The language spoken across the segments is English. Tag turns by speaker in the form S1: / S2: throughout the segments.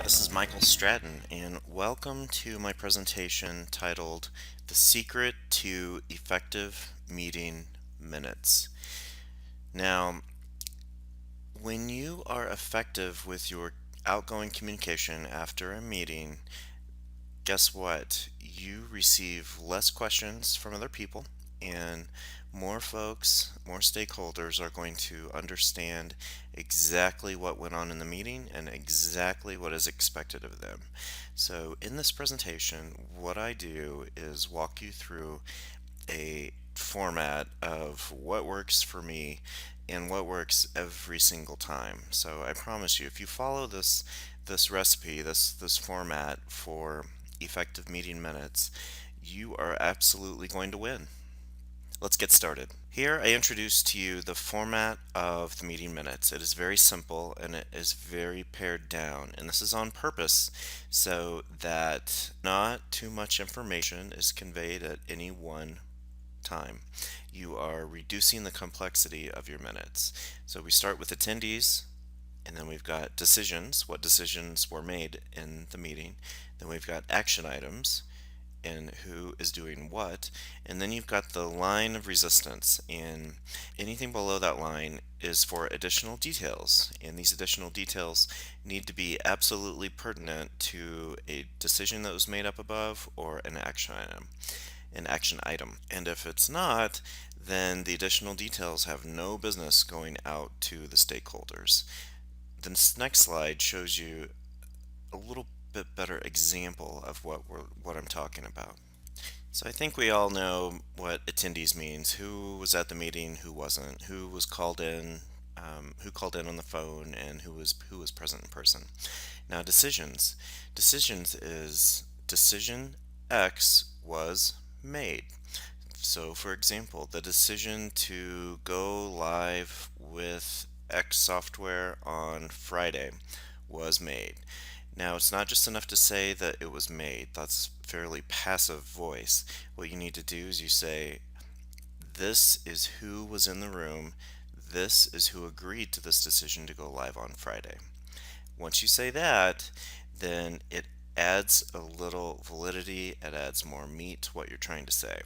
S1: This is Michael Stratton, and welcome to my presentation titled The Secret to Effective Meeting Minutes. Now, when you are effective with your outgoing communication after a meeting, guess what? You receive less questions from other people, and more folks, more stakeholders are going to understand exactly what went on in the meeting and exactly what is expected of them. So, in this presentation, what I do is walk you through a format of what works for me and what works every single time. So I promise you, if you follow this recipe, this format for effective meeting minutes, you are absolutely going to win. Let's get started. Here I introduce to you the format of the meeting minutes. It is very simple and it is very pared down, and this is on purpose so that not too much information is conveyed at any one time. You are reducing the complexity of your minutes. So we start with attendees, and then we've got decisions, what decisions were made in the meeting. Then we've got action items and who is doing what. And then you've got the line of resistance, and anything below that line is for additional details. And these additional details need to be absolutely pertinent to a decision that was made up above or an action item. And if it's not, then the additional details have no business going out to the stakeholders. This next slide shows you a little bit better example of what I'm talking about. So I think we all know what attendees means. Who was at the meeting, who wasn't, who called in on the phone, and who was present in person. Now decisions. Decisions is decision X was made. So for example, the decision to go live with X software on Friday was made. Now, it's not just enough to say that it was made. That's fairly passive voice. What you need to do is you say, this is who was in the room. This is who agreed to this decision to go live on Friday. Once you say that, then it adds a little validity, it adds more meat to what you're trying to say.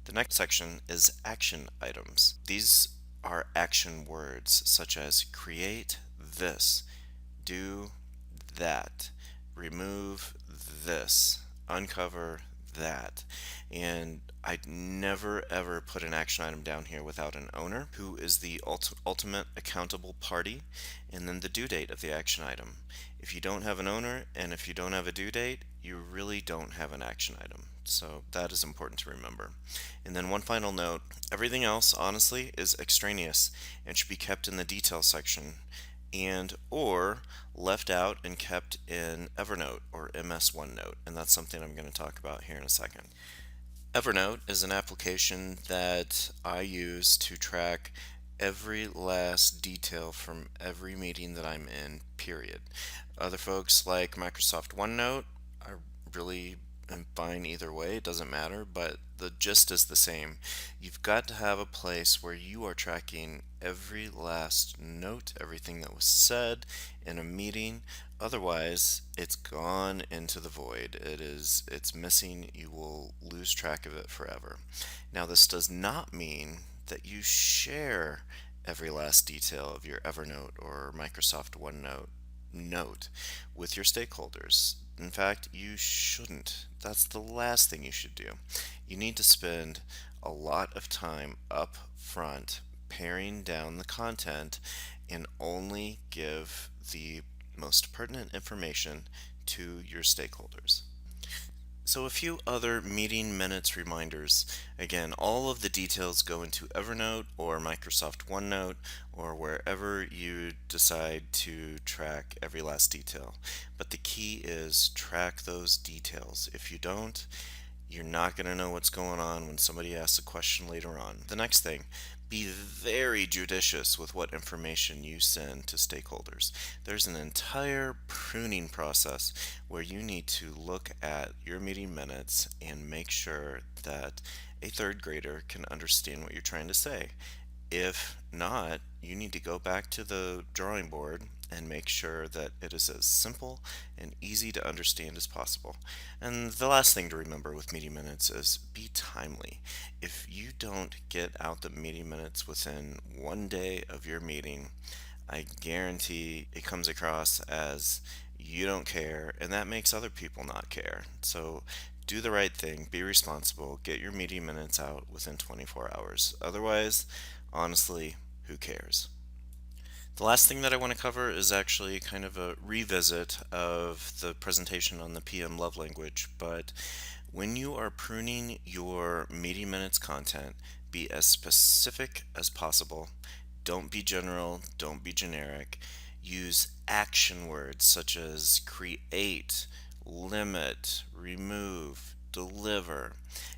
S1: The next section is action items. These are action words such as create this, do that, remove this, uncover that. And I'd never ever put an action item down here without an owner, who is the ultimate accountable party, and then the due date of the action item. If you don't have an owner and if you don't have a due date, you really don't have an action item. So that is important to remember. And then one final note, everything else honestly is extraneous and should be kept in the detail section and or left out and kept in Evernote or MS OneNote, and that's something I'm going to talk about here in a second. Evernote is an application that I use to track every last detail from every meeting that I'm in, period. Other folks like Microsoft OneNote are really fine either way, it doesn't matter, but the gist is the same. You've got to have a place where you are tracking every last note, everything that was said in a meeting. Otherwise, it's gone into the void. It's missing. You will lose track of it forever. Now, this does not mean that you share every last detail of your Evernote or Microsoft OneNote note with your stakeholders. In fact, you shouldn't. That's the last thing you should do. You need to spend a lot of time up front paring down the content and only give the most pertinent information to your stakeholders. So a few other meeting minutes reminders. Again, all of the details go into Evernote or Microsoft OneNote or wherever you decide to track every last detail. But the key is track those details. If you don't, you're not going to know what's going on when somebody asks a question later on. The next thing, be very judicious with what information you send to stakeholders. There's an entire pruning process where you need to look at your meeting minutes and make sure that a third grader can understand what you're trying to say. If not, you need to go back to the drawing board and make sure that it is as simple and easy to understand as possible. And the last thing to remember with meeting minutes is be timely. If you don't get out the meeting minutes within 1 day of your meeting, I guarantee it comes across as you don't care, and that makes other people not care. So do the right thing, be responsible, get your meeting minutes out within 24 hours. Otherwise, honestly, who cares? The last thing that I want to cover is actually kind of a revisit of the presentation on the PM love language, but when you are pruning your meeting minutes content, be as specific as possible. Don't be general, don't be generic. Use action words such as create, limit, remove, deliver.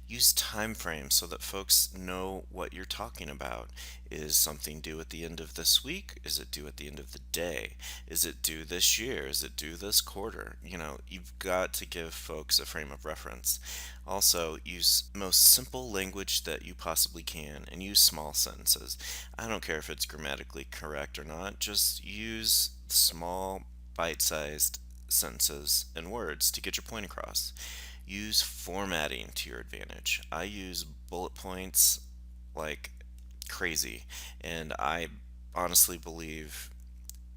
S1: Use time frames so that folks know what you're talking about. Is something due at the end of this week? Is it due at the end of the day? Is it due this year? Is it due this quarter? You've got to give folks a frame of reference. Also, use most simple language that you possibly can and use small sentences. I don't care if it's grammatically correct or not, just use small, bite-sized sentences and words to get your point across. Use formatting to your advantage. I use bullet points like crazy, and I honestly believe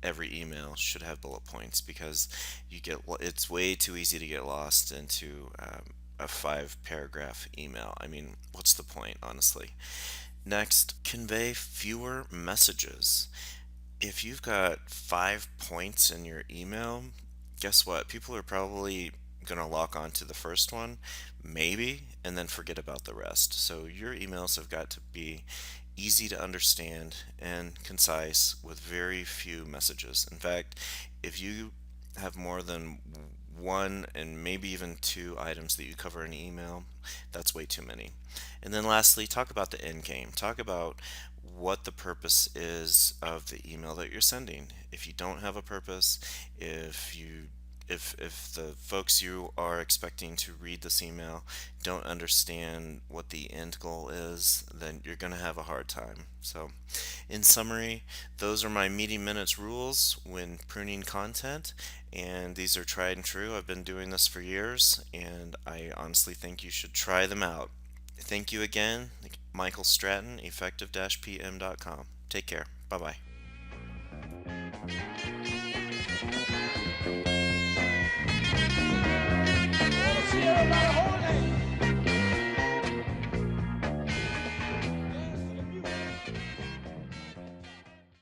S1: every email should have bullet points because it's way too easy to get lost into a 5 paragraph email. I mean, what's the point, honestly? Next, convey fewer messages. If you've got 5 points in your email, guess what? People are probably going to lock on to the first one, maybe, and then forget about the rest. So your emails have got to be easy to understand and concise with very few messages. In fact, if you have more than one and maybe even two items that you cover in an email, that's way too many. And then lastly, talk about the end game. Talk about what the purpose is of the email that you're sending. If you don't have a purpose, if you if the folks you are expecting to read this email don't understand what the end goal is, then you're going to have a hard time. So, in summary, those are my meeting minutes rules when pruning content, and these are tried and true. I've been doing this for years, and I honestly think you should try them out. Thank you again, Michael Stratton, effective-pm.com. Take care. Bye bye.